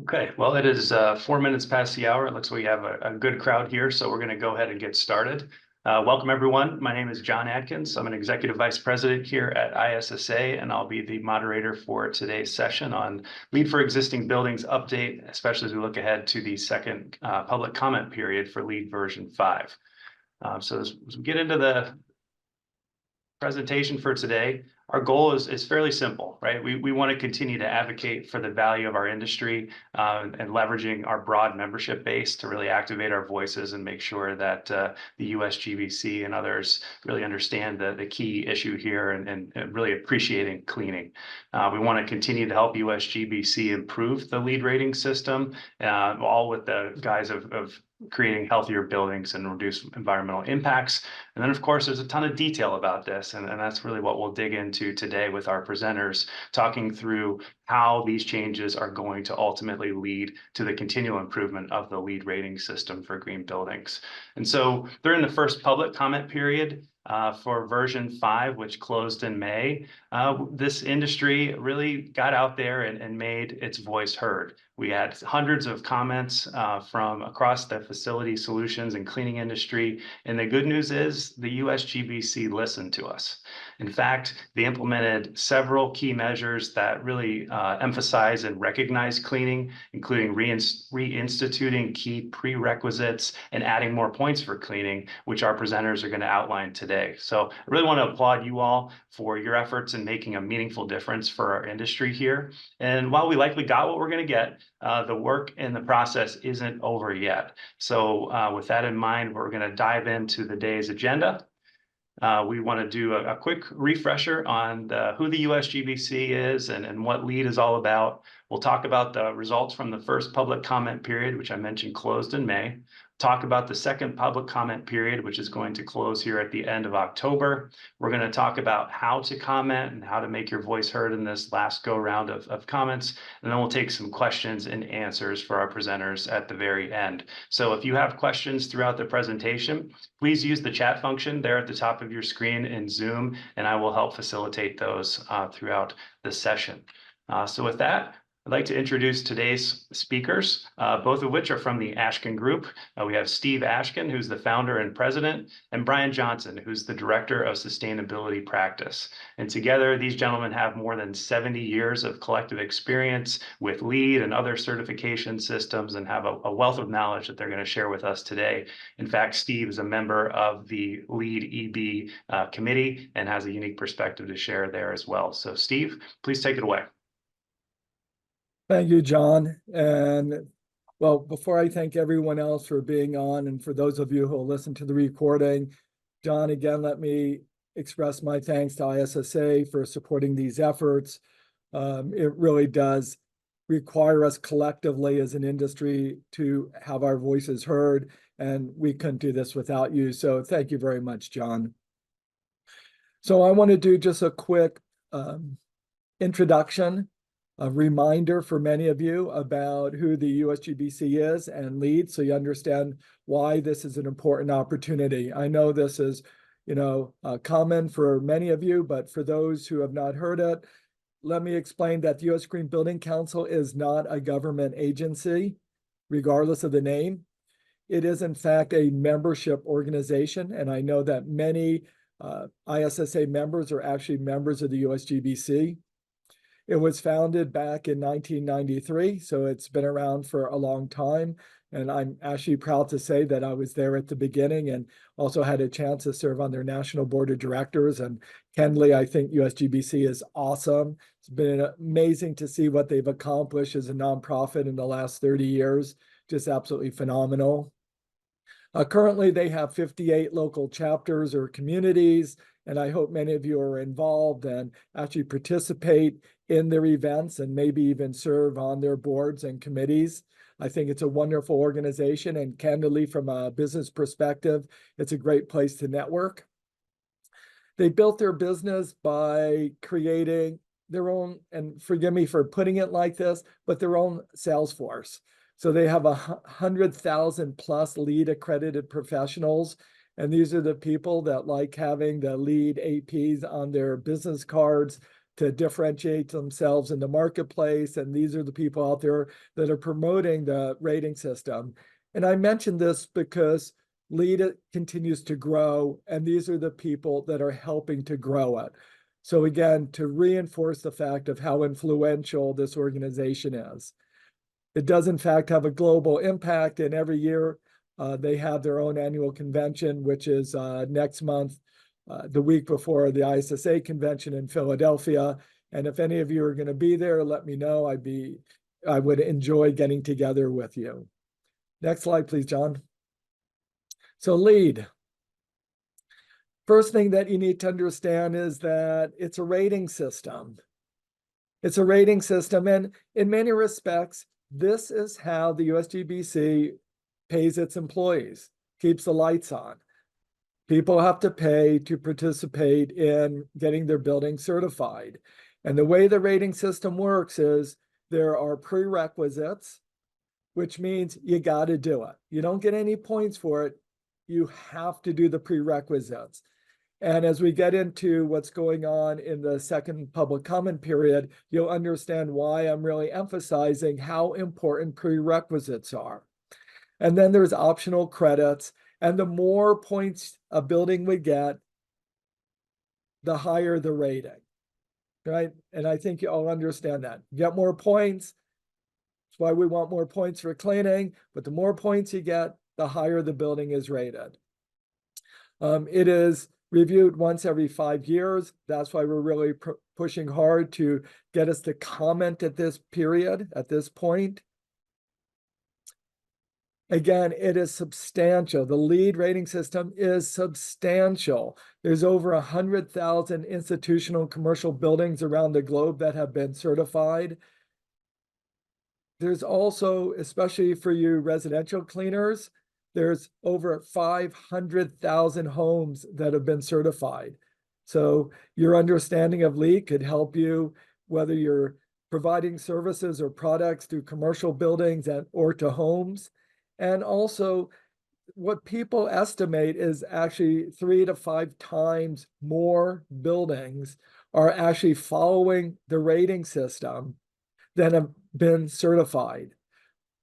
Okay, well, it is 4 minutes past the hour. It looks like we have a good crowd here, so we're going to go ahead and get started. Welcome, everyone. My name is John Adkins. I'm an Executive Vice President here at ISSA, and I'll be the moderator for today's session on LEED for Existing Buildings update, especially as we look ahead to the second public comment period for LEED version 5. So as we get into the presentation for today, our goal is fairly simple, right? We want to continue to advocate for the value of our industry and leveraging our broad membership base to really activate our voices and make sure that the USGBC and others really understand the key issue here and really appreciating cleaning. We want to continue to help USGBC improve the LEED rating system, all with the guise of creating healthier buildings and reduce environmental impacts. And then, of course, there's a ton of detail about this, and that's really what we'll dig into today with our presenters, talking through how these changes are going to ultimately lead to the continual improvement of the LEED rating system for green buildings. And so during the first public comment period, for version 5, which closed in May, this industry really got out there and made its voice heard. We had hundreds of comments from across the facility solutions and cleaning industry. And the good news is the USGBC listened to us. In fact, they implemented several key measures that really emphasize and recognize cleaning, including reinstituting key prerequisites and adding more points for cleaning, which our presenters are going to outline today. So I really want to applaud you all for your efforts in making a meaningful difference for our industry here. And while we likely got what we're going to get, the work in the process isn't over yet. So with that in mind, we're going to dive into the day's agenda. We want to do a quick refresher on who the USGBC is and what LEED is all about. We'll talk about the results from the first public comment period, which I mentioned closed in May. Talk about the second public comment period, which is going to close here at the end of October. We're going to talk about how to comment and how to make your voice heard in this last go round of comments. And then we'll take some questions and answers for our presenters at the very end. So if you have questions throughout the presentation, please use the chat function there at the top of your screen in Zoom, and I will help facilitate those throughout the session. So with that, I'd like to introduce today's speakers, both of which are from the Ashkin Group. We have Steve Ashkin, who's the founder and president, and Brian Johnson, who's the director of sustainability practice. And together, these gentlemen have more than 70 years of collective experience with LEED and other certification systems and have a wealth of knowledge that they're going to share with us today. In fact, Steve is a member of the LEED EB committee and has a unique perspective to share there as well. So Steve, please take it away. Thank you, John. And well, before I thank everyone else for being on, and for those of you who will listen to the recording, John, again, let me express my thanks to ISSA for supporting these efforts. It really does require us collectively as an industry to have our voices heard, and we couldn't do this without you. So thank you very much, John. So I want to do just a quick introduction, a reminder for many of you about who the USGBC is and LEED, so you understand why this is an important opportunity. I know this is, common for many of you, but for those who have not heard it, let me explain that the U.S. Green Building Council is not a government agency, regardless of the name. It is, in fact, a membership organization, and I know that many ISSA members are actually members of the USGBC. It was founded back in 1993, so it's been around for a long time. And I'm actually proud to say that I was there at the beginning and also had a chance to serve on their national board of directors. And candidly, I think USGBC is awesome. It's been amazing to see what they've accomplished as a nonprofit in the last 30 years. Just absolutely phenomenal. Currently, they have 58 local chapters or communities, and I hope many of you are involved and actually participate in their events and maybe even serve on their boards and committees. I think it's a wonderful organization, and candidly, from a business perspective, it's a great place to network. They built their business by creating their own, and forgive me for putting it like this, but their own sales force. So they have 100,000 plus LEED accredited professionals. And these are the people that like having the LEED APs on their business cards. to differentiate themselves in the marketplace. And these are the people out there that are promoting the rating system. And I mentioned this because LEED continues to grow, and these are the people that are helping to grow it. So again, to reinforce the fact of how influential this organization is. It does in fact have a global impact, and every year they have their own annual convention, which is next month, the week before the ISSA convention in Philadelphia. And if any of you are going to be there, let me know. I would enjoy getting together with you. Next slide, please, John. So LEED. First thing that you need to understand is that it's a rating system. It's a rating system, and in many respects, this is how the USGBC pays its employees, keeps the lights on. People have to pay to participate in getting their building certified. And the way the rating system works is there are prerequisites, which means you got to do it. You don't get any points for it. You have to do the prerequisites. And as we get into what's going on in the second public comment period, you'll understand why I'm really emphasizing how important prerequisites are. And then there's optional credits. And the more points a building would get, the higher the rating, right? And I think you all understand that. You get more points. That's why we want more points for cleaning. But the more points you get, the higher the building is rated. It is reviewed once every 5 years. That's why we're really pushing hard to get us to comment at this period, at this point. Again, it is substantial. The LEED rating system is substantial. There's over 100,000 institutional commercial buildings around the globe that have been certified. There's also, especially for you residential cleaners, there's over 500,000 homes that have been certified. So your understanding of LEED could help you, whether you're providing services or products to commercial buildings or to homes. And also, what people estimate is actually 3 to 5 times more buildings are actually following the rating system than have been certified.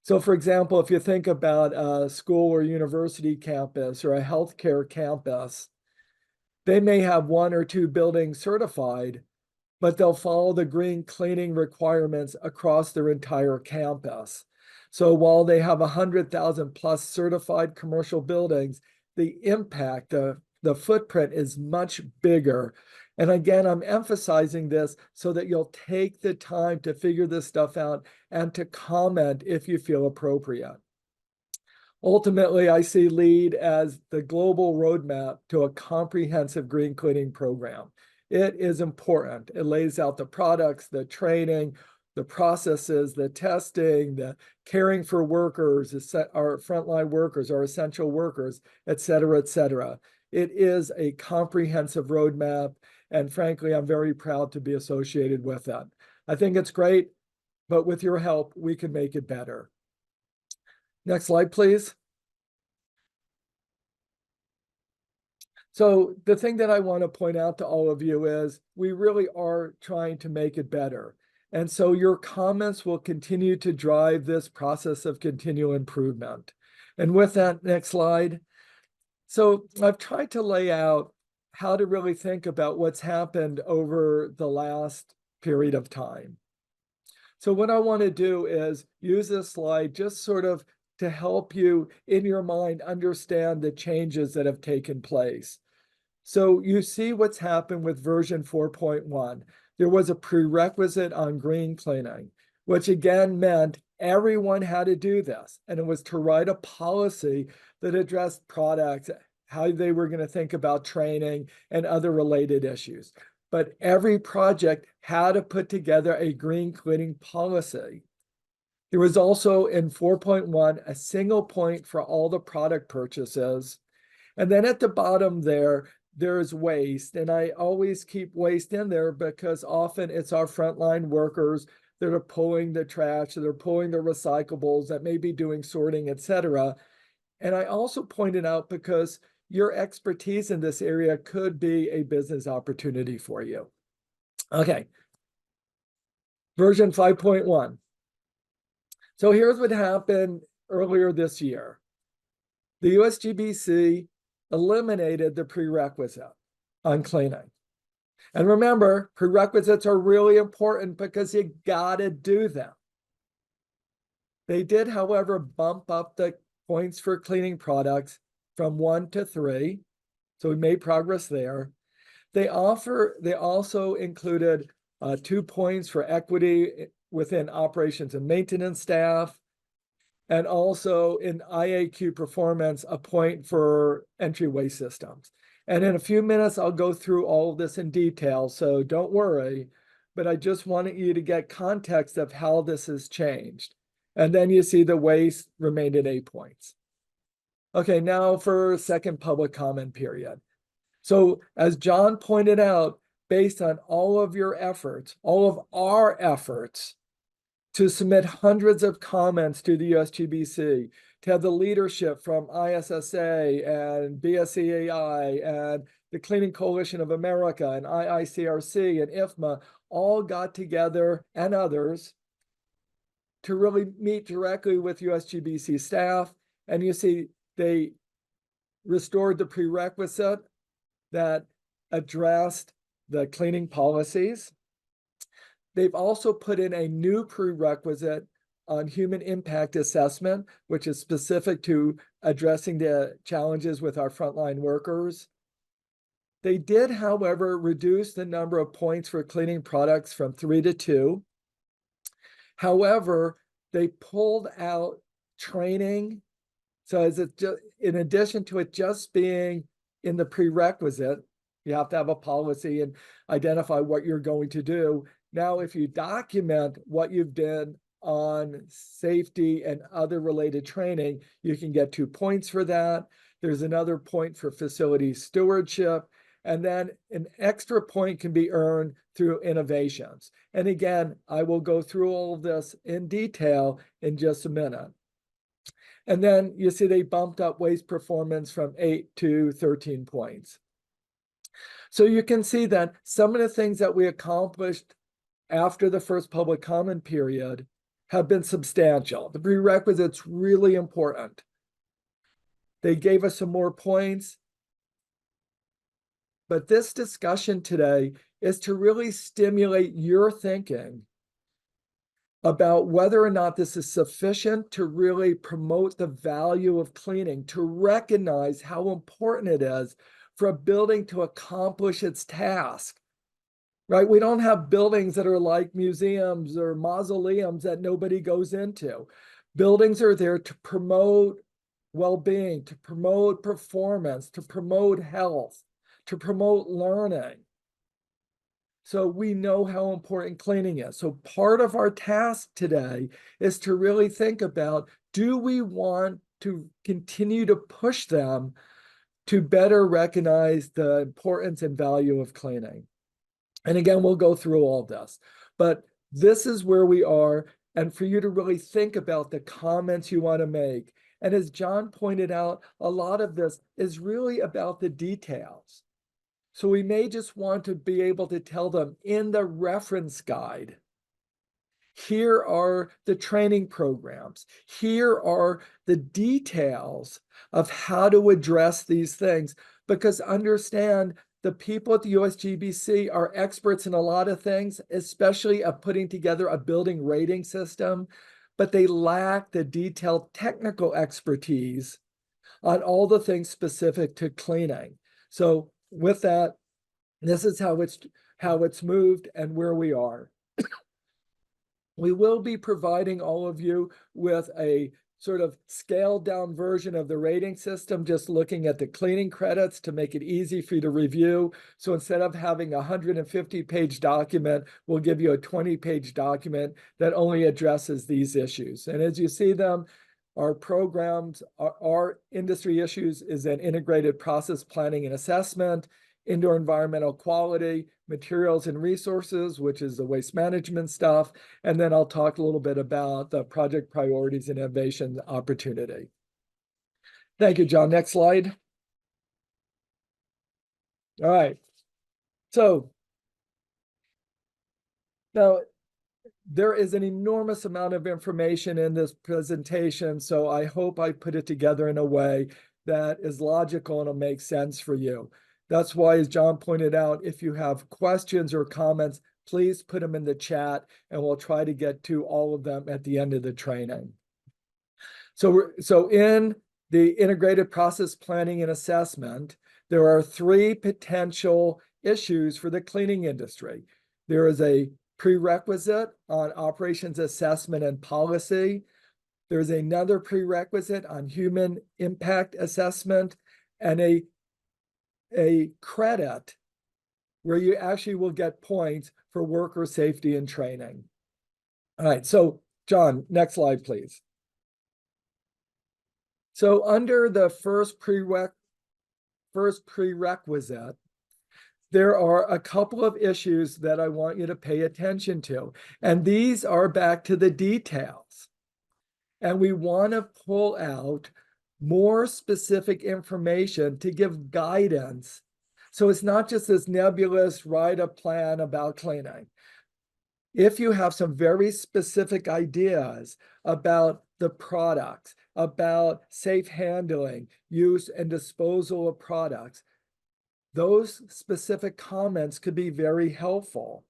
So for example, if you think about a school or university campus or a healthcare campus, they may have 1 or 2 buildings certified, but they'll follow the green cleaning requirements across their entire campus. So while they have 100,000 plus certified commercial buildings, the impact, the footprint is much bigger. And again, I'm emphasizing this so that you'll take the time to figure this stuff out and to comment if you feel appropriate. Ultimately, I see LEED as the global roadmap to a comprehensive green cleaning program. It is important. It lays out the products, the training, the processes, the testing, the caring for workers, our frontline workers, our essential workers, et cetera, et cetera. It is a comprehensive roadmap, and frankly, I'm very proud to be associated with that. I think it's great, but with your help, we can make it better. Next slide, please. So the thing that I want to point out to all of you is we really are trying to make it better. And so your comments will continue to drive this process of continual improvement. And with that, next slide. So I've tried to lay out how to really think about what's happened over the last period of time. So what I want to do is use this slide just sort of to help you in your mind understand the changes that have taken place. So you see what's happened with version 4.1. There was a prerequisite on green cleaning, which again meant everyone had to do this. And it was to write a policy that addressed products, how they were going to think about training and other related issues. But every project had to put together a green cleaning policy. There was also in 4.1 a single point for all the product purchases. And then at the bottom there's waste. And I always keep waste in there because often it's our frontline workers that are pulling the trash, that are pulling the recyclables, that may be doing sorting, et cetera. And I also pointed out because your expertise in this area could be a business opportunity for you. Okay, version 5.1. So here's what happened earlier this year. The USGBC eliminated the prerequisite on cleaning. And remember, prerequisites are really important because you gotta do them. They did, however, bump up the points for cleaning products from 1 to 3. So we made progress there. They also included 2 points for equity within operations and maintenance staff, and also in IAQ performance, a point for entryway systems. And in a few minutes, I'll go through all of this in detail, so don't worry, but I just wanted you to get context of how this has changed. And then you see the waste remained at 8 points. Okay, now for second public comment period. So as John pointed out, based on all of your efforts, all of our efforts to submit hundreds of comments to the USGBC, to have the leadership from ISSA and BSCAI and the Cleaning Coalition of America and IICRC and IFMA all got together, and others, to really meet directly with USGBC staff. And you see they restored the prerequisite that addressed the cleaning policies. They've also put in a new prerequisite on human impact assessment, which is specific to addressing the challenges with our frontline workers. They did, however, reduce the number of points for cleaning products from 3 to 2. However, they pulled out training. So as it just, in addition to it just being in the prerequisite, you have to have a policy and identify what you're going to do. Now, if you document what you've done on safety and other related training, you can get 2 points for that. There's another point for facility stewardship. And then an extra point can be earned through innovations. And again, I will go through all of this in detail in just a minute. And then you see they bumped up waste performance from 8 to 13 points. So you can see that some of the things that we accomplished after the first public comment period have been substantial. The prerequisite's really important. They gave us some more points. But this discussion today is to really stimulate your thinking about whether or not this is sufficient to really promote the value of cleaning, to recognize how important it is for a building to accomplish its task, right? We don't have buildings that are like museums or mausoleums that nobody goes into. Buildings are there to promote well-being, to promote performance, to promote health, to promote learning. So we know how important cleaning is. So part of our task today is to really think about, do we want to continue to push them to better recognize the importance and value of cleaning? And again, we'll go through all this, but this is where we are. And for you to really think about the comments you want to make. And as John pointed out, a lot of this is really about the details. So we may just want to be able to tell them in the reference guide, here are the training programs. Here are the details of how to address these things. Because understand, the people at the USGBC are experts in a lot of things, especially of putting together a building rating system, but they lack the detailed technical expertise on all the things specific to cleaning. So with that, this is how it's moved and where we are. We will be providing all of you with a sort of scaled down version of the rating system, just looking at the cleaning credits to make it easy for you to review. So instead of having a 150-page document, we'll give you a 20-page document that only addresses these issues. And as you see them, our programs, our industry issues is an integrated process planning and assessment, indoor environmental quality, materials and resources, which is the waste management stuff. And then I'll talk a little bit about the project priorities and innovation opportunity. Thank you, John. Next slide. All right. So now there is an enormous amount of information in this presentation, so I hope I put it together in a way that is logical and will make sense for you. That's why, as John pointed out, if you have questions or comments, please put them in the chat and we'll try to get to all of them at the end of the training. So in the integrated process planning and assessment, there are 3 potential issues for the cleaning industry. There is a prerequisite on operations assessment and policy. There's another prerequisite on human impact assessment, and a credit where you actually will get points for worker safety and training. All right, so John, next slide, please. So under the first prerequisite, there are a couple of issues that I want you to pay attention to, and these are back to the details. And we want to pull out more specific information to give guidance. So it's not just this nebulous write a plan about cleaning. If you have some very specific ideas about the products, about safe handling, use and disposal of products, those specific comments could be very helpful,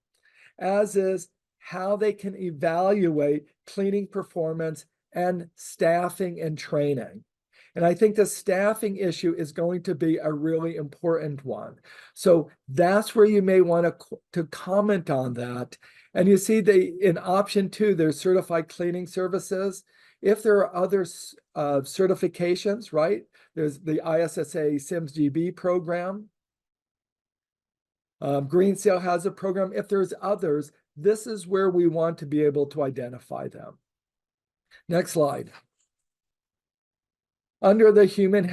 as is how they can evaluate cleaning performance and staffing and training. And I think the staffing issue is going to be a really important one. So that's where you may want to comment on that. And you see in option 2, there's certified cleaning services. If there are other certifications, right? There's the ISSA SIMS-GB program. Green Seal has a program. If there's others, this is where we want to be able to identify them. Next slide. Under the human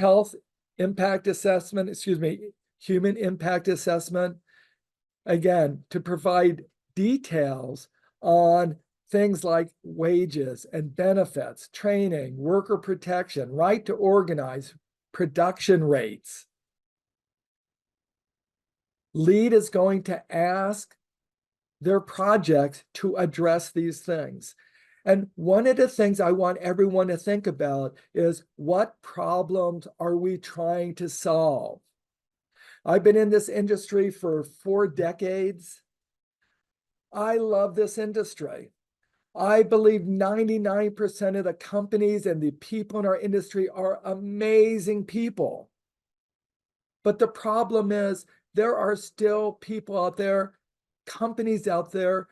impact assessment, again, to provide details on things like wages and benefits, training, worker protection, right to organize, production rates. LEED is going to ask their projects to address these things. And one of the things I want everyone to think about is, what problems are we trying to solve? I've been in this industry for 4 decades. I love this industry. I believe 99% of the companies and the people in our industry are amazing people. But the problem is, there are still people out there, companies out there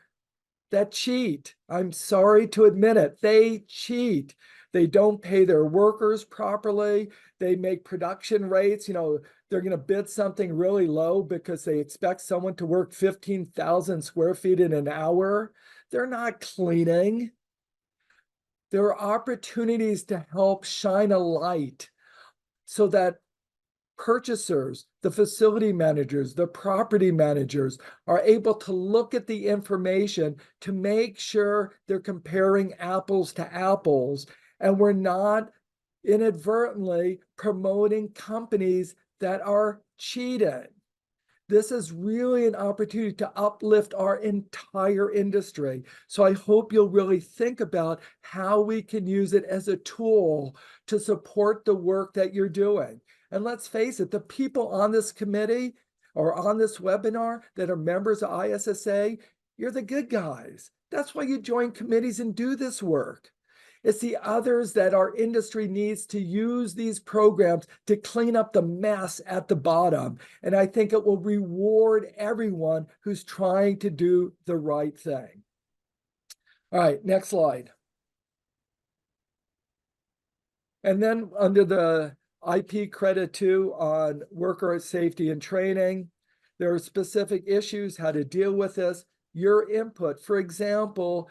that cheat. I'm sorry to admit it. They cheat. They don't pay their workers properly. They make production rates. They're going to bid something really low because they expect someone to work 15,000 square feet in an hour. They're not cleaning. There are opportunities to help shine a light so that purchasers, the facility managers, the property managers are able to look at the information to make sure they're comparing apples to apples, and we're not inadvertently promoting companies that are cheating. This is really an opportunity to uplift our entire industry. So I hope you'll really think about how we can use it as a tool to support the work that you're doing. And let's face it, the people on this committee or on this webinar that are members of ISSA, you're the good guys. That's why you join committees and do this work. It's the others that our industry needs to use these programs to clean up the mess at the bottom. And I think it will reward everyone who's trying to do the right thing. All right, next slide. And then under the IP credit 2 on worker safety and training, there are specific issues, how to deal with this, your input. For example,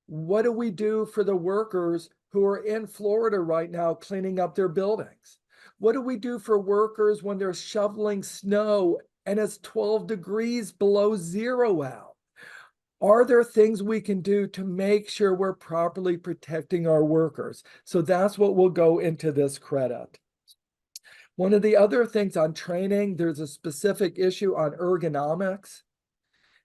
what do we do for the workers who are in Florida right now cleaning up their buildings? What do we do for workers when they're shoveling snow and it's 12 degrees below zero out? Are there things we can do to make sure we're properly protecting our workers? So that's what will go into this credit. One of the other things on training, there's a specific issue on ergonomics.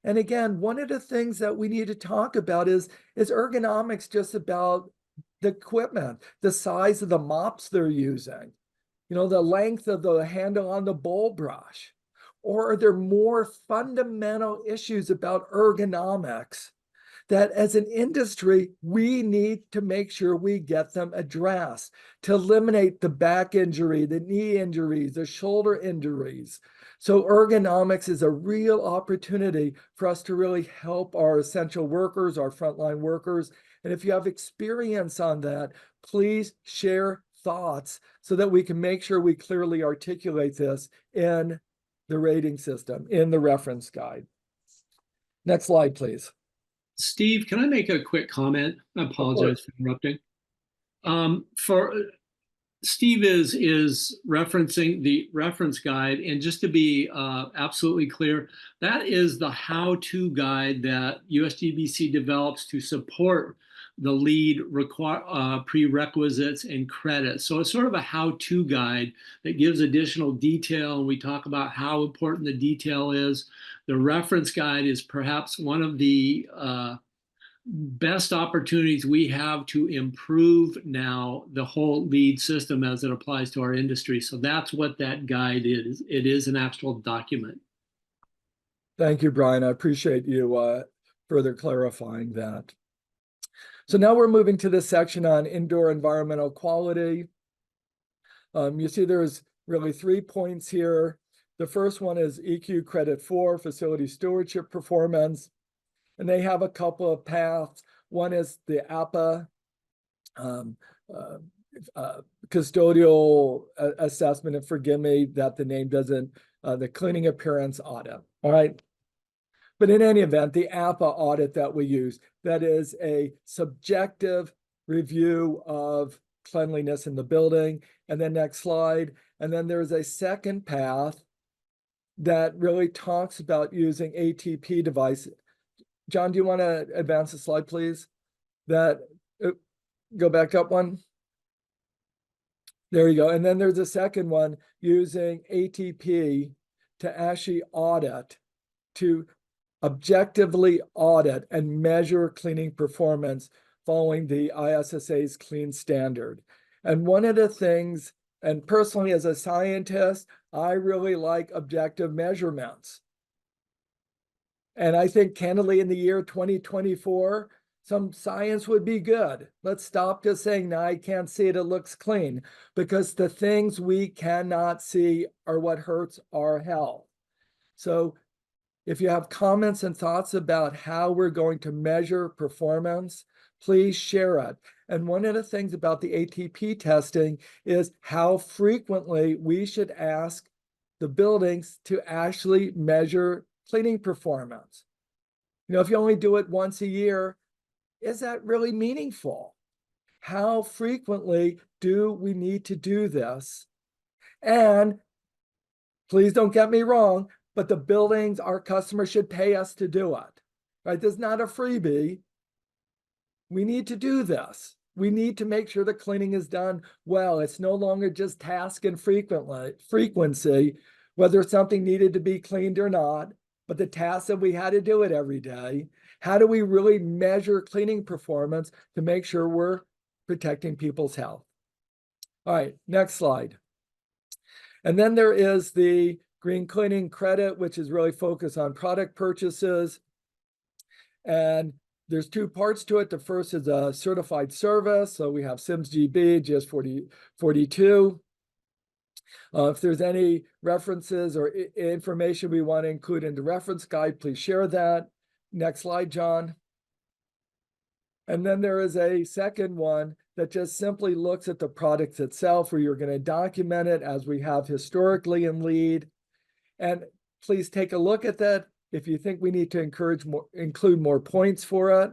And again, one of the things that we need to talk about is ergonomics just about the equipment, the size of the mops they're using, the length of the handle on the bowl brush? Or are there more fundamental issues about ergonomics that as an industry, we need to make sure we get them addressed to eliminate the back injury, the knee injuries, the shoulder injuries? So ergonomics is a real opportunity for us to really help our essential workers, our frontline workers. And if you have experience on that, please share thoughts so that we can make sure we clearly articulate this in the rating system, in the reference guide. Next slide, please. Steve, can I make a quick comment? I apologize for interrupting. For Steve is referencing the reference guide, and just to be absolutely clear, that is the how-to guide that USGBC develops to support the LEED prerequisites and credits. So it's sort of a how-to guide that gives additional detail, and we talk about how important the detail is. The reference guide is perhaps one of the best opportunities we have to improve now the whole LEED system as it applies to our industry. So that's what that guide is. It is an actual document. Thank you, Brian. I appreciate you further clarifying that. So now we're moving to this section on indoor environmental quality. You see there's really 3 points here. The first one is EQ Credit 4, facility stewardship performance. And they have a couple of paths. One is the APA, custodial assessment, and forgive me that the name doesn't, the cleaning appearance audit, all right? But in any event, the APA audit that we use, that is a subjective review of cleanliness in the building. And then next slide. And then there's a second path that really talks about using ATP devices. John, do you want to advance the slide, please? Go back up one. There you go. And then there's a second one using ATP to actually audit, to objectively audit and measure cleaning performance following the ISSA's clean standard. And one of the things, and personally as a scientist, I really like objective measurements. And I think candidly in the year 2024, some science would be good. Let's stop just saying, no, I can't see it, it looks clean, because the things we cannot see are what hurts our health. So if you have comments and thoughts about how we're going to measure performance, please share it. And one of the things about the ATP testing is how frequently we should ask the buildings to actually measure cleaning performance. If you only do it once a year, is that really meaningful? How frequently do we need to do this? And please don't get me wrong, but the buildings, our customers should pay us to do it, right? This is not a freebie. We need to do this. We need to make sure the cleaning is done well. It's no longer just task and frequency, whether something needed to be cleaned or not, but the task that we had to do it every day. How do we really measure cleaning performance to make sure we're protecting people's health? All right, next slide. And then there is the green cleaning credit, which is really focused on product purchases. And there's 2 parts to it. The first is a certified service. So we have SIMS-GB, GS42. If there's any references or information we want to include in the reference guide, please share that. Next slide, John. And then there is a second one that just simply looks at the products itself, where you're going to document it as we have historically in LEED. And please take a look at that if you think we need to include more points for it.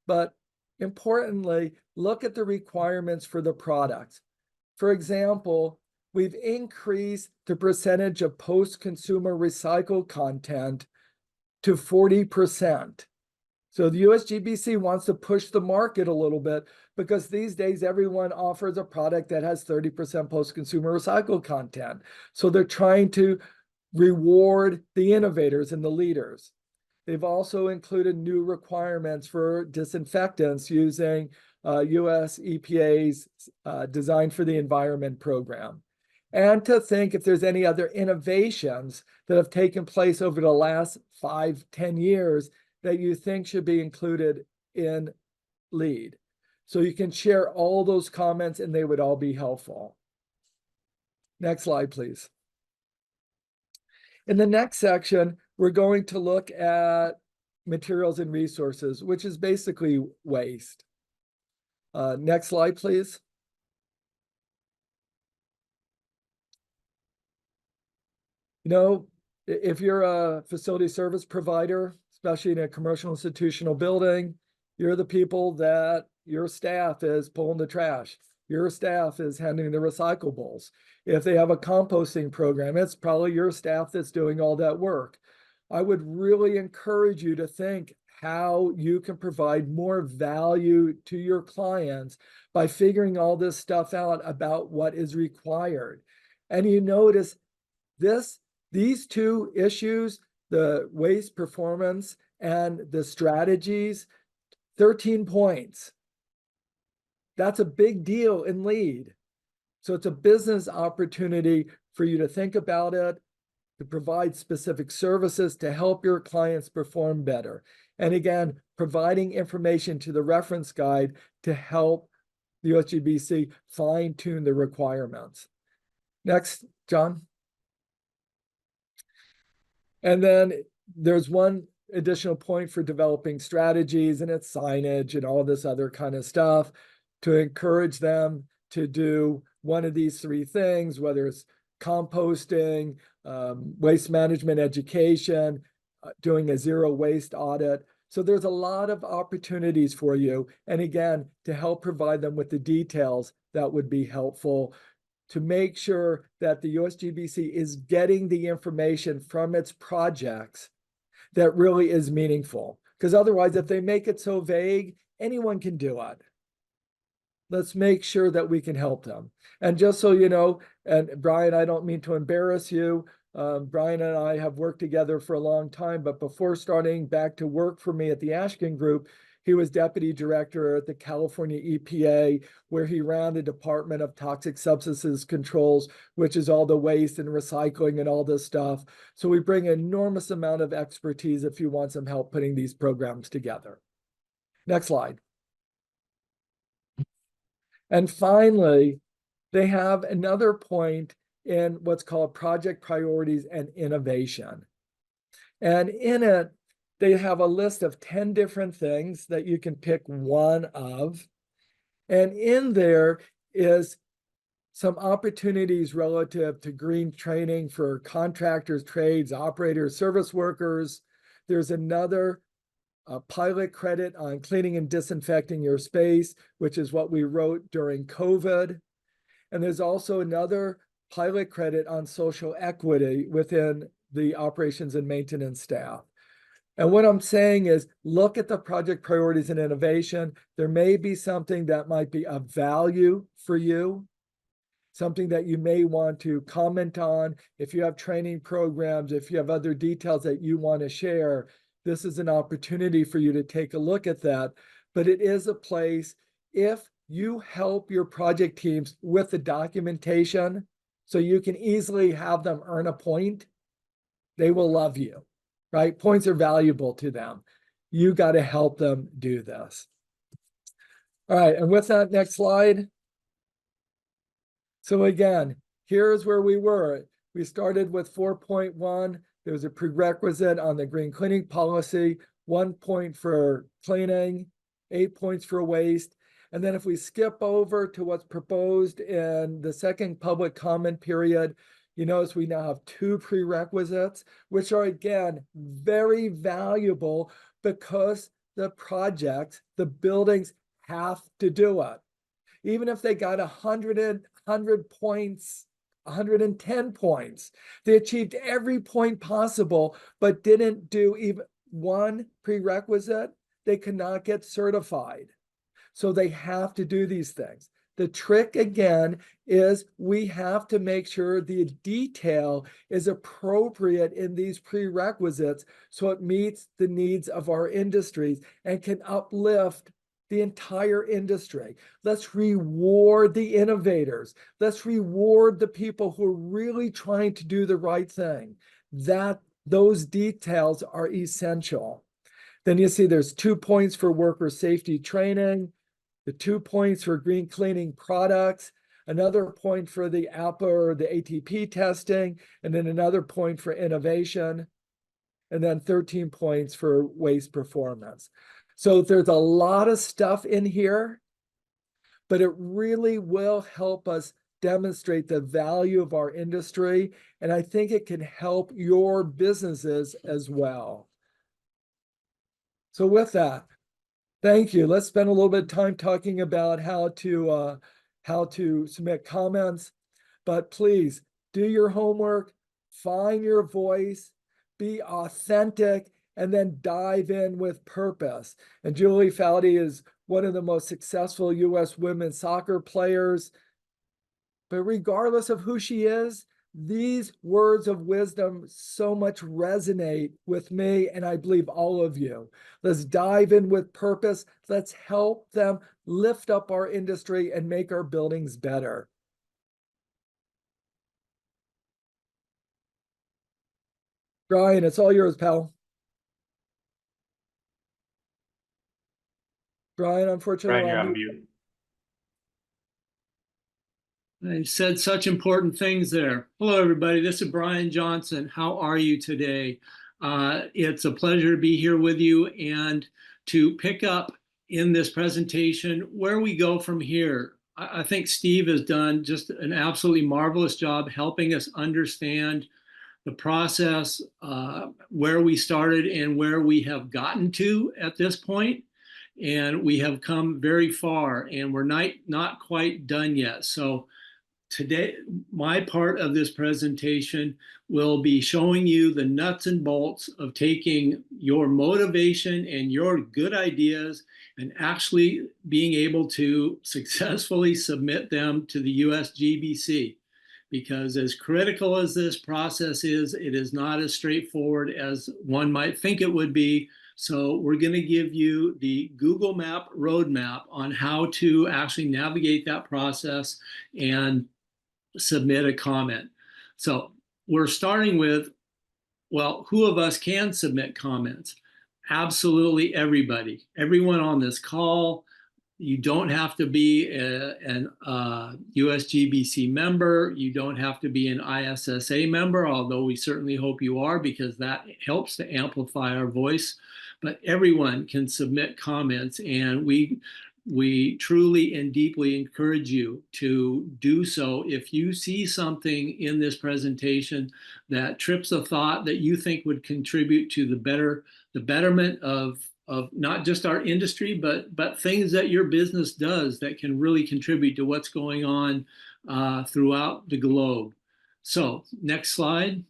But importantly, look at the requirements for the products. For example, we've increased the percentage of post-consumer recycled content to 40%. So the USGBC wants to push the market a little bit, because these days everyone offers a product that has 30% post-consumer recycled content. So they're trying to reward the innovators and the leaders. They've also included new requirements for disinfectants using US EPA's Design for the Environment program. And to think if there's any other innovations that have taken place over the last 5-10 years that you think should be included in LEED. So you can share all those comments and they would all be helpful. Next slide, please. In the next section, we're going to look at materials and resources, which is basically waste. Next slide, please. You know, if you're a facility service provider, especially in a commercial institutional building, you're the people that your staff is pulling the trash. Your staff is handling the recyclables. If they have a composting program, it's probably your staff that's doing all that work. I would really encourage you to think how you can provide more value to your clients by figuring all this stuff out about what is required. And you notice these two issues, the waste performance and the strategies, 13 points. That's a big deal in LEED. So it's a business opportunity for you to think about it, to provide specific services to help your clients perform better. And again, providing information to the reference guide to help the USGBC fine-tune the requirements. Next, John. And then there's one additional point for developing strategies, and it's signage and all this other kind of stuff to encourage them to do one of these three things, whether it's composting, waste management education, doing a zero waste audit. So there's a lot of opportunities for you. And again, to help provide them with the details, that would be helpful to make sure that the USGBC is getting the information from its projects that really is meaningful. Because otherwise, if they make it so vague, anyone can do it. Let's make sure that we can help them. And just so you know, and Brian, I don't mean to embarrass you. Brian and I have worked together for a long time, but before starting back to work for me at the Ashkin Group, he was deputy director at the California EPA, where he ran the Department of Toxic Substances Controls, which is all the waste and recycling and all this stuff. So we bring an enormous amount of expertise if you want some help putting these programs together. Next slide. And finally, they have another point in what's called project priorities and innovation. And in it, they have a list of 10 different things that you can pick one of. And in there is some opportunities relative to green training for contractors, trades, operators, service workers. There's another pilot credit on cleaning and disinfecting your space, which is what we wrote during COVID. And there's also another pilot credit on social equity within the operations and maintenance staff. And what I'm saying is, look at the project priorities and innovation. There may be something that might be of value for you, something that you may want to comment on. If you have training programs, if you have other details that you want to share, this is an opportunity for you to take a look at that. But it is a place, if you help your project teams with the documentation, so you can easily have them earn a point, they will love you, right? Points are valuable to them. You got to help them do this. All right, and with that, next slide. So again, here's where we were. We started with 4.1. There was a prerequisite on the green cleaning policy, 1 point for cleaning, 8 points for waste. And then if we skip over to what's proposed in the second public comment period, you notice we now have 2 prerequisites, which are, again, very valuable because the projects, the buildings have to do it. Even if they got 100 points, 110 points, they achieved every point possible, but didn't do even one prerequisite, they cannot get certified. So they have to do these things. The trick again is we have to make sure the detail is appropriate in these prerequisites so it meets the needs of our industries and can uplift the entire industry. Let's reward the innovators. Let's reward the people who are really trying to do the right thing. Those details are essential. Then you see there's 2 points for worker safety training, the 2 points for green cleaning products, another point for the APA or the ATP testing, and then another point for innovation, and then 13 points for waste performance. So there's a lot of stuff in here, but it really will help us demonstrate the value of our industry, and I think it can help your businesses as well. So with that, thank you. Let's spend a little bit of time talking about how to submit comments, but please do your homework, find your voice, be authentic, and then dive in with purpose. And Julie Foudy is one of the most successful U.S. women's soccer players. But regardless of who she is, these words of wisdom so much resonate with me, and I believe all of you. Let's dive in with purpose. Let's help them lift up our industry and make our buildings better. Brian, it's all yours, pal. Brian, unfortunately, Brian, you're on mute. I said such important things there. Hello, everybody. This is Brian Johnson. How are you today? It's a pleasure to be here with you and to pick up in this presentation where we go from here. I think Steve has done just an absolutely marvelous job helping us understand the process, where we started and where we have gotten to at this point. And we have come very far, and we're not quite done yet. So today, my part of this presentation will be showing you the nuts and bolts of taking your motivation and your good ideas and actually being able to successfully submit them to the USGBC. Because as critical as this process is, it is not as straightforward as one might think it would be. So we're going to give you the Google Map roadmap on how to actually navigate that process and submit a comment. So we're starting with, well, who of us can submit comments? Absolutely everybody. Everyone on this call. You don't have to be an USGBC member. You don't have to be an ISSA member, although we certainly hope you are, because that helps to amplify our voice. But everyone can submit comments, and we truly and deeply encourage you to do so. If you see something in this presentation that trips a thought that you think would contribute to the betterment of not just our industry, but things that your business does that can really contribute to what's going on throughout the globe. So next slide.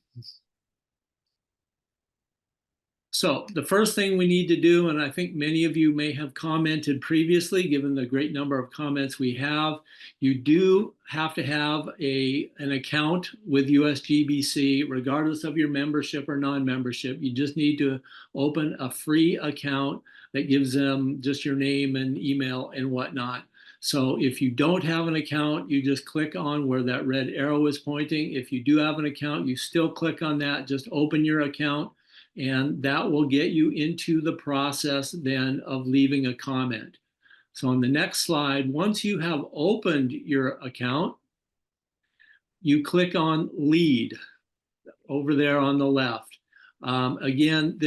So the first thing we need to do, and I think many of you may have commented previously, given the great number of comments we have, you do have to have an account with USGBC, regardless of your membership or non-membership. You just need to open a free account that gives them just your name and email and whatnot. So if you don't have an account, you just click on where that red arrow is pointing. If you do have an account, you still click on that, just open your account. And that will get you into the process then of leaving a comment. So on the next slide, once you have opened your account, you click on LEED over there on the left. Again,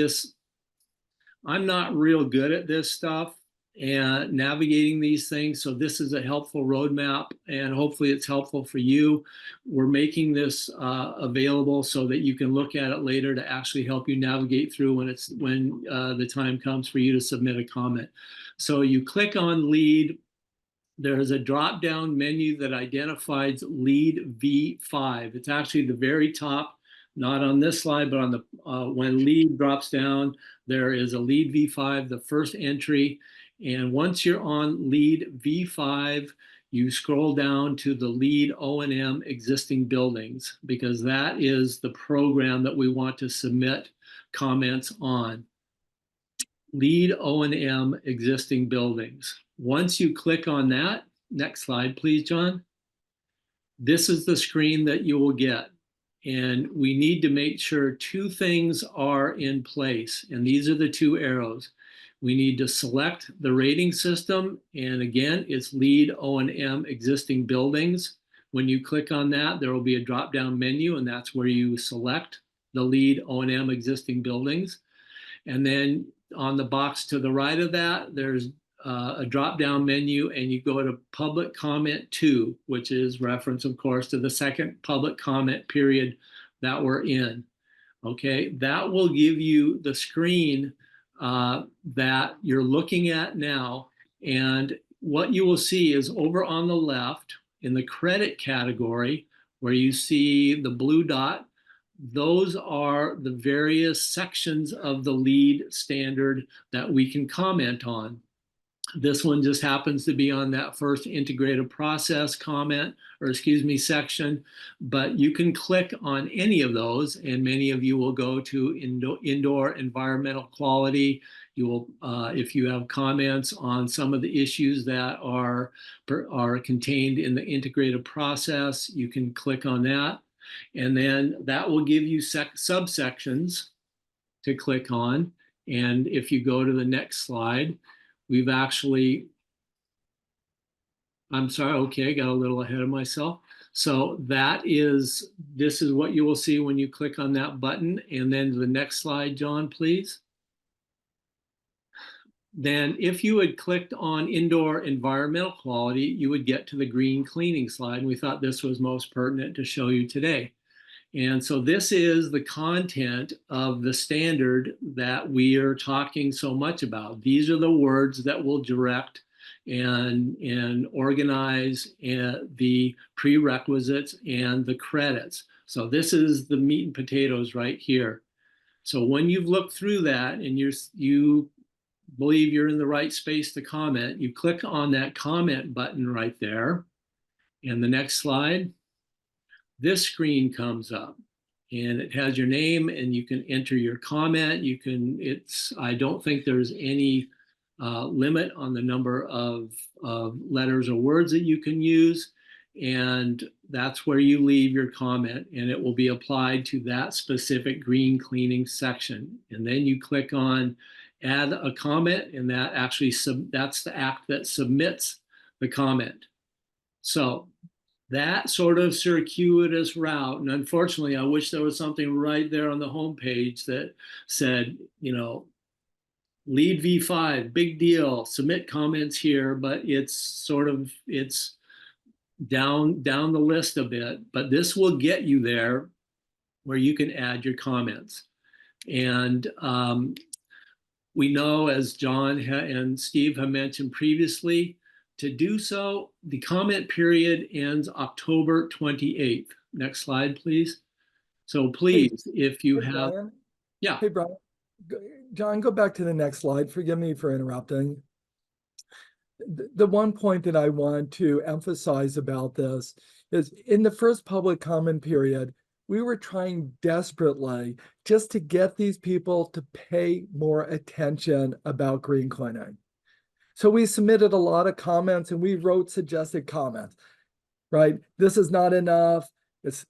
I'm not real good at this stuff and navigating these things. So this is a helpful roadmap, and hopefully it's helpful for you. We're making this available so that you can look at it later to actually help you navigate through when the time comes for you to submit a comment. So you click on LEED. There's a drop-down menu that identifies LEED V5. It's actually the very top, not on this slide, but on the when LEED drops down, there is a LEED V5, the first entry. And once you're on LEED V5, you scroll down to the LEED O+M existing buildings, because that is the program that we want to submit comments on. LEED O+M existing buildings. Once you click on that, next slide, please, John. This is the screen that you will get. And we need to make sure two things are in place. And these are the two arrows. We need to select the rating system. And again, it's LEED O+M existing buildings. When you click on that, there will be a drop-down menu, and that's where you select the LEED O+M existing buildings. And then on the box to the right of that, there's a drop-down menu, and you go to public comment 2, which is reference, of course, to the second public comment period that we're in. Okay, that will give you the screen that you're looking at now. And what you will see is over on the left in the credit category, where you see the blue dot, those are the various sections of the LEED standard that we can comment on. This one just happens to be on that first integrated process section, but you can click on any of those, and many of you will go to indoor environmental quality. You will, if you have comments on some of the issues that are contained in the integrated process, you can click on that, and then that will give you subsections to click on. And if you go to the next slide, we've actually, I'm sorry, okay, I got a little ahead of myself. So this is what you will see when you click on that button. And then the next slide, John, please. Then if you had clicked on indoor environmental quality, you would get to the green cleaning slide. And we thought this was most pertinent to show you today. And so this is the content of the standard that we are talking so much about. These are the words that will direct and organize the prerequisites and the credits. So this is the meat and potatoes right here. So when you've looked through that and you believe you're in the right space to comment, you click on that comment button right there. And the next slide. This screen comes up, and it has your name, and you can enter your comment. I don't think there's any limit on the number of letters or words that you can use. And that's where you leave your comment, and it will be applied to that specific green cleaning section. And then you click on add a comment, and that actually that's the act that submits the comment. So that sort of circuitous route, and unfortunately, I wish there was something right there on the homepage that said, LEED V5, big deal, submit comments here, but it's down the list a bit. But this will get you there where you can add your comments. And we know, as John and Steve have mentioned previously, to do so, the comment period ends October 28th. Next slide, please. So please, if you have, Brian? yeah. Hey, Brian. John, go back to the next slide. Forgive me for interrupting. The one point that I want to emphasize about this is in the first public comment period, we were trying desperately just to get these people to pay more attention about green cleaning. So we submitted a lot of comments, and we wrote suggested comments, right? This is not enough. It's,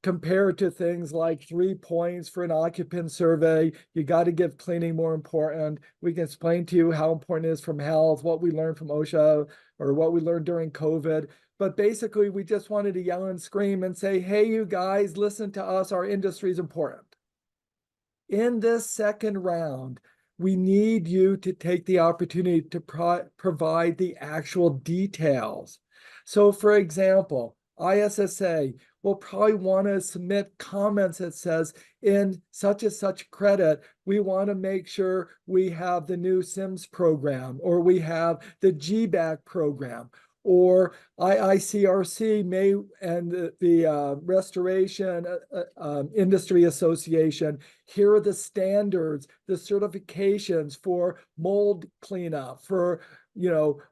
compared to things like 3 points for an occupant survey, you got to give cleaning more important. We can explain to you how important it is from health, what we learned from OSHA, or what we learned during COVID. But basically, we just wanted to yell and scream and say, hey, you guys, listen to us. Our industry is important. In this second round, we need you to take the opportunity to provide the actual details. So for example, ISSA will probably want to submit comments that says in such and such credit, we want to make sure we have the new SIMS program, or we have the GBAC program, or IICRC may and the Restoration Industry Association. Here are the standards, the certifications for mold cleanup, for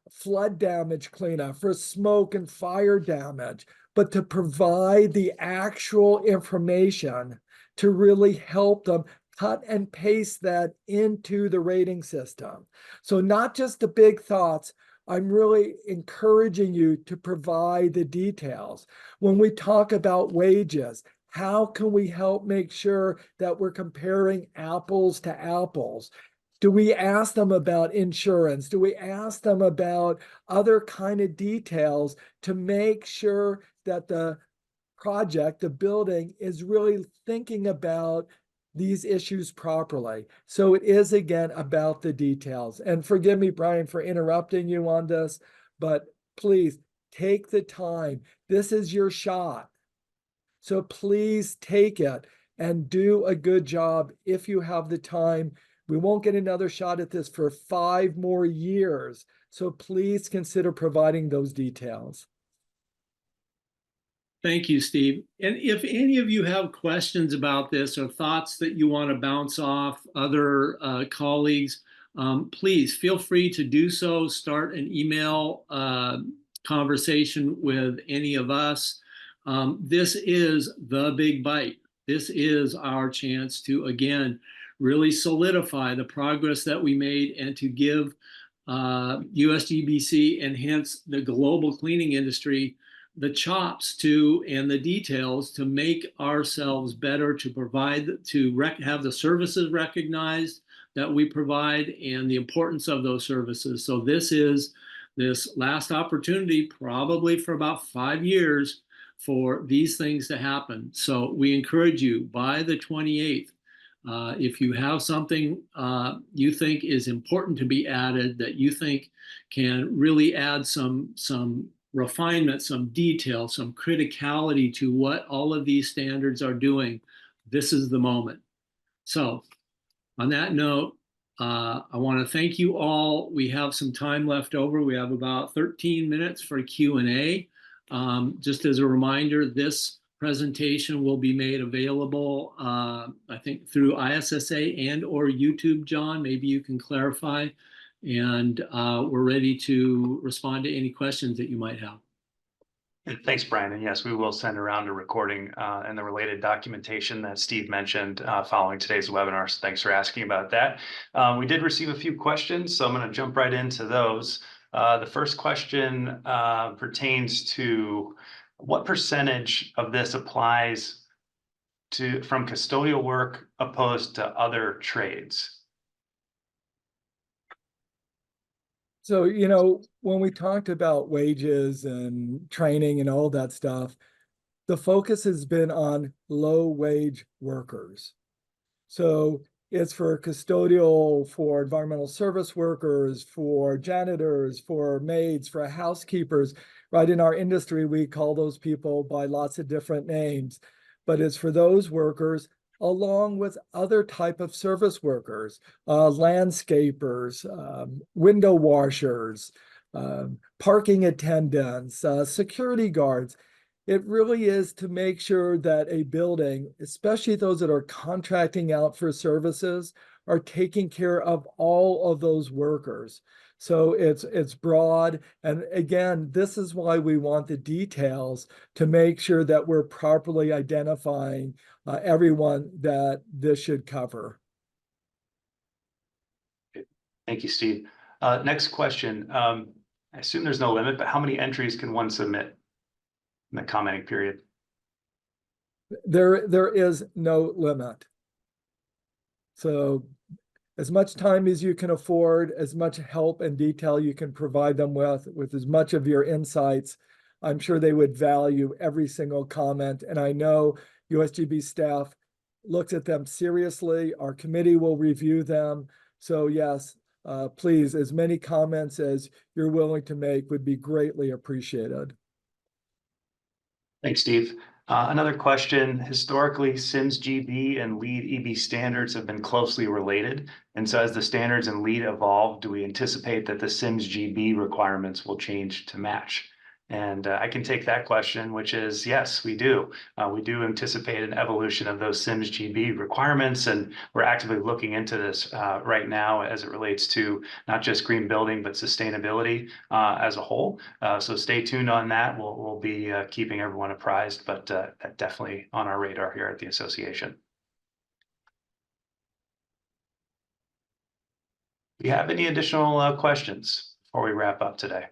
flood damage cleanup, for smoke and fire damage, but to provide the actual information to really help them cut and paste that into the rating system. So not just the big thoughts, I'm really encouraging you to provide the details. When we talk about wages, how can we help make sure that we're comparing apples to apples? Do we ask them about insurance? Do we ask them about other kind of details to make sure that the project, the building, is really thinking about these issues properly? So it is, again, about the details. And forgive me, Brian, for interrupting you on this, but please take the time. This is your shot. So please take it and do a good job if you have the time. We won't get another shot at this for 5 more years. So please consider providing those details. Thank you, Steve. And if any of you have questions about this or thoughts that you want to bounce off other colleagues, please feel free to do so. Start an email conversation with any of us. This is the big bite. This is our chance to, again, really solidify the progress that we made and to give USGBC and hence the global cleaning industry the chops to and the details to make ourselves better, to provide, to have the services recognized that we provide and the importance of those services. So this is this last opportunity, probably for about 5 years, for these things to happen. So we encourage you by the 28th, if you have something you think is important to be added, that you think can really add some refinement, some detail, some criticality to what all of these standards are doing, this is the moment. So on that note, I want to thank you all. We have some time left over. We have about 13 minutes for Q&A. Just as a reminder, this presentation will be made available, I think, through ISSA and or YouTube. John, maybe you can clarify. And we're ready to respond to any questions that you might have. Thanks, Brian. And yes, we will send around a recording and the related documentation that Steve mentioned following today's webinar. So thanks for asking about that. We did receive a few questions, so I'm going to jump right into those. The first question pertains to what percentage of this applies from custodial work opposed to other trades? So, when we talked about wages and training and all that stuff, the focus has been on low wage workers. So it's for custodial, for environmental service workers, for janitors, for maids, for housekeepers, right? In our industry, we call those people by lots of different names, but it's for those workers along with other type of service workers, landscapers, window washers, parking attendants, security guards. It really is to make sure that a building, especially those that are contracting out for services, are taking care of all of those workers. So it's broad. And again, this is why we want the details to make sure that we're properly identifying everyone that this should cover. Thank you, Steve. Next question. I assume there's no limit, but how many entries can one submit in the commenting period? There is no limit. So as much time as you can afford, as much help and detail you can provide them with as much of your insights, I'm sure they would value every single comment. And I know USGB staff looks at them seriously. Our committee will review them. So yes, please, as many comments as you're willing to make would be greatly appreciated. Thanks, Steve. Another question. Historically, SIMS GB and LEED EB standards have been closely related. And so as the standards and LEED evolve, do we anticipate that the SIMS GB requirements will change to match? And I can take that question, which is, yes, we do. We do anticipate an evolution of those SIMS GB requirements, and we're actively looking into this right now as it relates to not just green building, but sustainability as a whole. So stay tuned on that. We'll be keeping everyone apprised, but definitely on our radar here at the association. Do you have any additional questions before we wrap up today?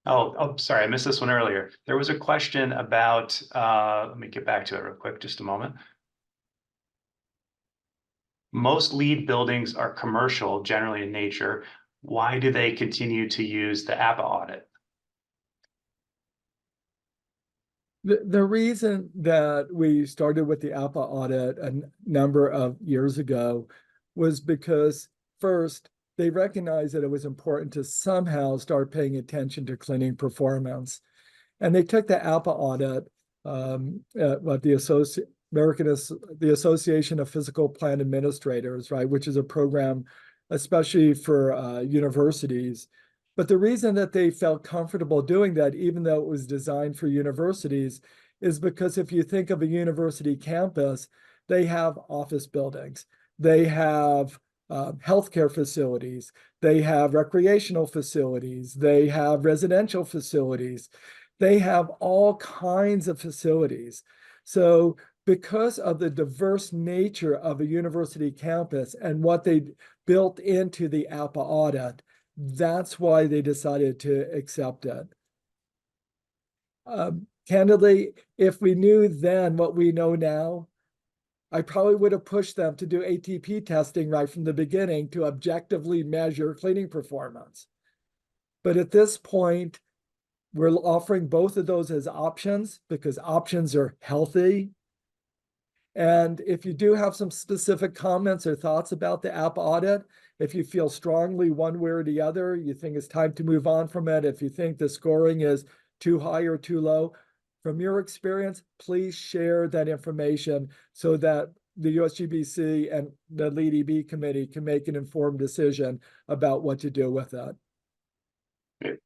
Oh, sorry, I missed this one earlier. There was a question about, let me get back to it real quick, just a moment. Most LEED buildings are commercial, generally in nature. Why do they continue to use the APA audit? The reason that we started with the APA audit a number of years ago was because, first, they recognized that it was important to somehow start paying attention to cleaning performance. And they took the APA audit, what the Association of Physical Plant Administrators, right, which is a program especially for universities. But the reason that they felt comfortable doing that, even though it was designed for universities, is because if you think of a university campus, they have office buildings, they have healthcare facilities, they have recreational facilities, they have residential facilities, they have all kinds of facilities. So because of the diverse nature of a university campus and what they built into the APA audit, that's why they decided to accept it. Candidly, if we knew then what we know now, I probably would have pushed them to do ATP testing right from the beginning to objectively measure cleaning performance. But at this point, we're offering both of those as options because options are healthy. And if you do have some specific comments or thoughts about the APA audit, if you feel strongly one way or the other, you think it's time to move on from it, if you think the scoring is too high or too low, from your experience, please share that information so that the USGBC and the LEED EB committee can make an informed decision about what to do with that. Great.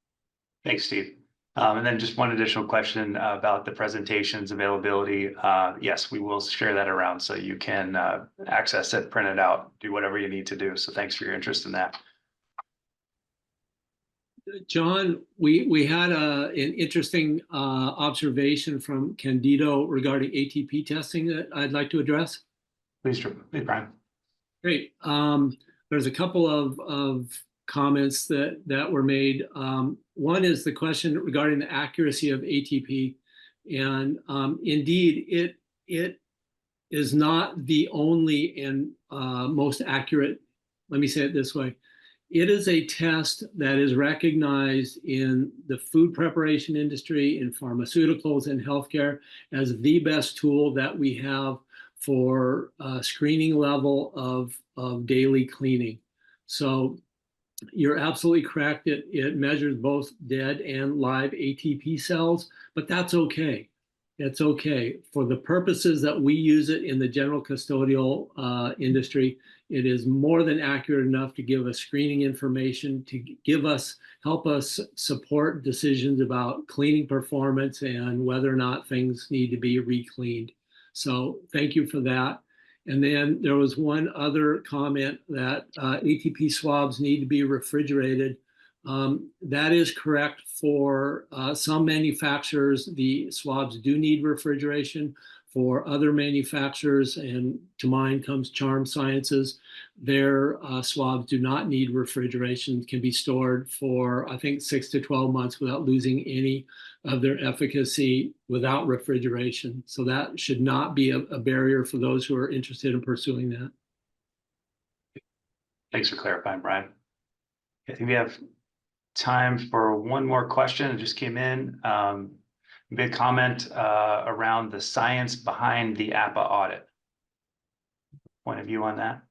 Thanks, Steve. And then just one additional question about the presentation's availability. Yes, we will share that around so you can access it, print it out, do whatever you need to do. So thanks for your interest in that. John, we had an interesting observation from Candido regarding ATP testing that I'd like to address. Please, Brian. Great. There's a couple of comments that were made. One is the question regarding the accuracy of ATP, and indeed, it is not the only and most accurate. Let me say it this way. It is a test that is recognized in the food preparation industry, in pharmaceuticals and healthcare as the best tool that we have for screening level of daily cleaning. So you're absolutely correct. It measures both dead and live ATP cells, but that's okay. It's okay. For the purposes that we use it in the general custodial industry, it is more than accurate enough to give us screening information, to help us support decisions about cleaning performance and whether or not things need to be re-cleaned. So thank you for that. And then there was one other comment that ATP swabs need to be refrigerated. That is correct for some manufacturers. The swabs do need refrigeration. For other manufacturers, and to mind comes Charm Sciences, their swabs do not need refrigeration, can be stored for, I think, 6 to 12 months without losing any of their efficacy without refrigeration. So that should not be a barrier for those who are interested in pursuing that. Thanks for clarifying, Brian. I think we have time for one more question. It just came in. Big comment around the science behind the APA audit. Point of view on that?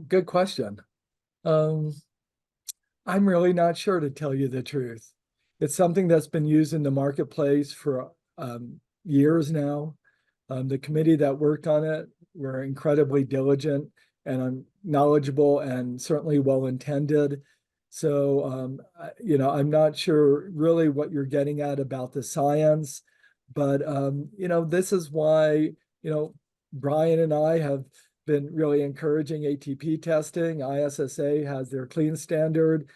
Good question. I'm really not sure, to tell you the truth. It's something that's been used in the marketplace for years now. The committee that worked on it were incredibly diligent and knowledgeable and certainly well-intended. So, I'm not sure really what you're getting at about the science, but, this is why, Brian and I have been really encouraging ATP testing. ISSA has their clean standard.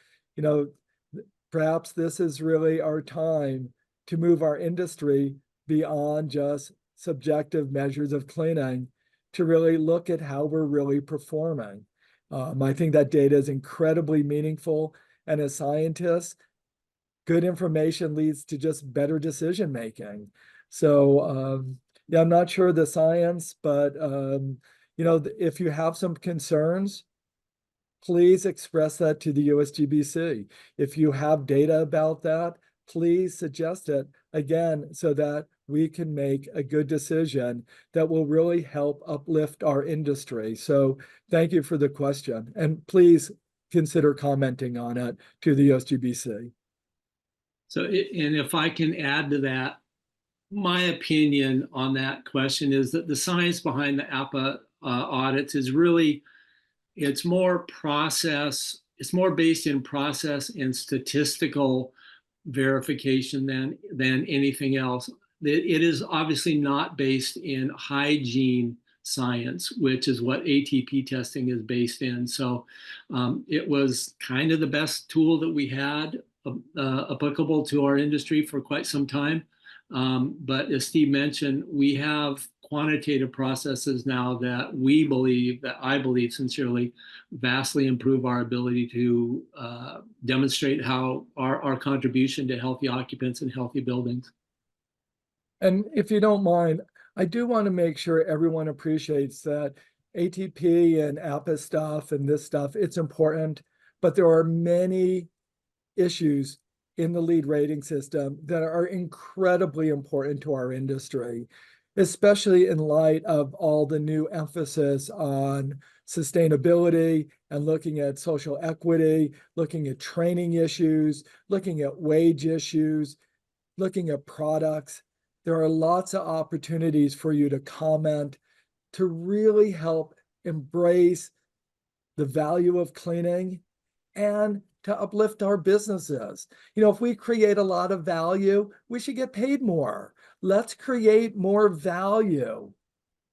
Perhaps this is really our time to move our industry beyond just subjective measures of cleaning to really look at how we're really performing. I think that data is incredibly meaningful. And as scientists, good information leads to just better decision making. So, yeah, I'm not sure the science, but, if you have some concerns, please express that to the USGBC. If you have data about that, please suggest it again so that we can make a good decision that will really help uplift our industry. So thank you for the question. And please consider commenting on it to the USGBC. So, and if I can add to that, my opinion on that question is that the science behind the APA audits is really, it's more based in process and statistical verification than anything else. It is obviously not based in hygiene science, which is what ATP testing is based in. So it was kind of the best tool that we had applicable to our industry for quite some time. But as Steve mentioned, we have quantitative processes now that I believe sincerely, vastly improve our ability to demonstrate how our contribution to healthy occupants and healthy buildings. And if you don't mind, I do want to make sure everyone appreciates that ATP and APA stuff and this stuff, it's important, but there are many issues in the LEED rating system that are incredibly important to our industry, especially in light of all the new emphasis on sustainability and looking at social equity, looking at training issues, looking at wage issues, looking at products. There are lots of opportunities for you to comment to really help embrace the value of cleaning and to uplift our businesses. If we create a lot of value, we should get paid more. Let's create more value,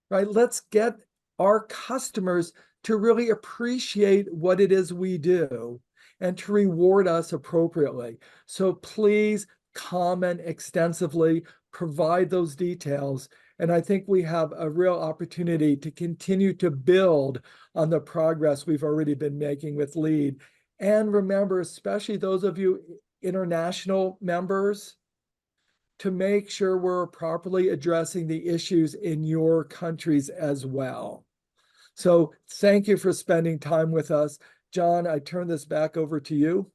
right? Let's get our customers to really appreciate what it is we do and to reward us appropriately. So please comment extensively, provide those details. And I think we have a real opportunity to continue to build on the progress we've already been making with LEED. And remember, especially those of you international members, to make sure we're properly addressing the issues in your countries as well. So thank you for spending time with us. John, I turn this back over to you.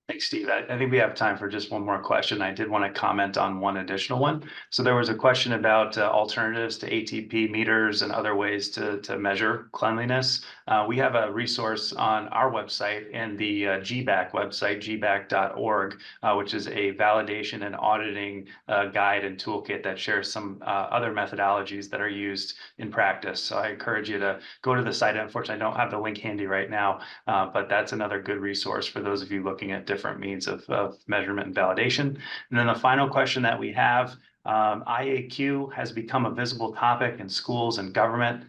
Thanks, Steve. I think we have time for just one more question. I did want to comment on one additional one. So there was a question about alternatives to ATP meters and other ways to measure cleanliness. We have a resource on our website and the GBAC website, gbac.org, which is a validation and auditing guide and toolkit that shares some other methodologies that are used in practice. So I encourage you to go to the site. Unfortunately, I don't have the link handy right now, but that's another good resource for those of you looking at different means of measurement and validation. And then the final question that we have, IAQ has become a visible topic in schools and government.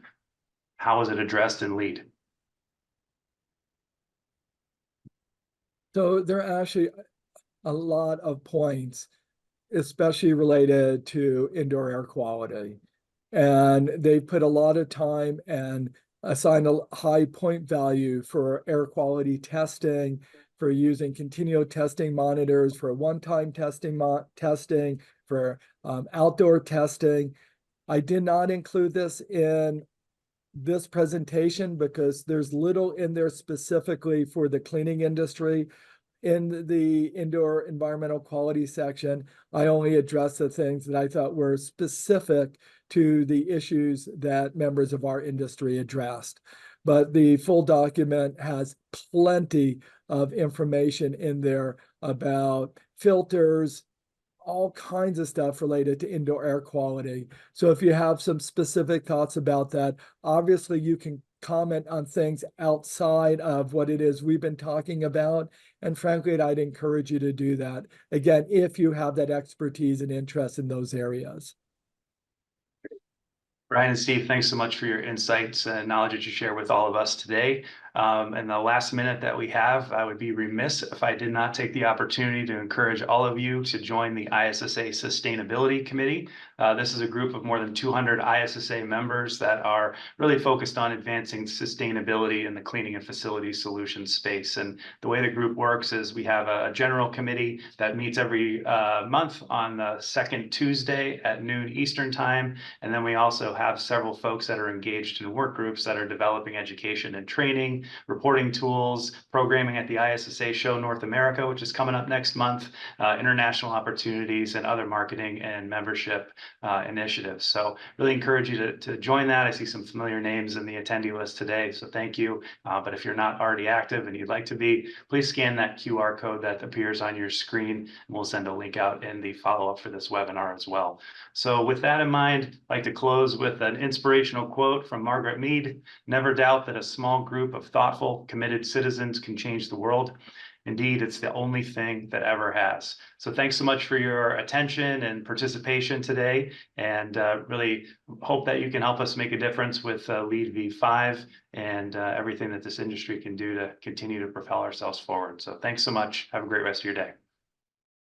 How is it addressed in LEED? So there are actually a lot of points, especially related to indoor air quality. And they put a lot of time and assign a high point value for air quality testing, for using continual testing monitors, for one-time testing, for outdoor testing. I did not include this in this presentation because there's little in there specifically for the cleaning industry. In the indoor environmental quality section, I only addressed the things that I thought were specific to the issues that members of our industry addressed. But the full document has plenty of information in there about filters, all kinds of stuff related to indoor air quality. So if you have some specific thoughts about that, obviously you can comment on things outside of what it is we've been talking about. And frankly, I'd encourage you to do that. Again, if you have that expertise and interest in those areas. Brian and Steve, thanks so much for your insights and knowledge that you share with all of us today. In the last minute that we have, I would be remiss if I did not take the opportunity to encourage all of you to join the ISSA Sustainability Committee. This is a group of more than 200 ISSA members that are really focused on advancing sustainability in the cleaning and facility solutions space. And the way the group works is we have a general committee that meets every month on the second Tuesday at noon Eastern time. And then we also have several folks that are engaged in work groups that are developing education and training, reporting tools, programming at the ISSA Show North America, which is coming up next month, international opportunities, and other marketing and membership initiatives. So really encourage you to join that. I see some familiar names in the attendee list today, so thank you. But if you're not already active and you'd like to be, please scan that QR code that appears on your screen, and we'll send a link out in the follow-up for this webinar as well. So with that in mind, I'd like to close with an inspirational quote from Margaret Mead: "Never doubt that a small group of thoughtful, committed citizens can change the world. Indeed, it's the only thing that ever has." So thanks so much for your attention and participation today, and really hope that you can help us make a difference with LEED V5 and everything that this industry can do to continue to propel ourselves forward. So thanks so much. Have a great rest of your day.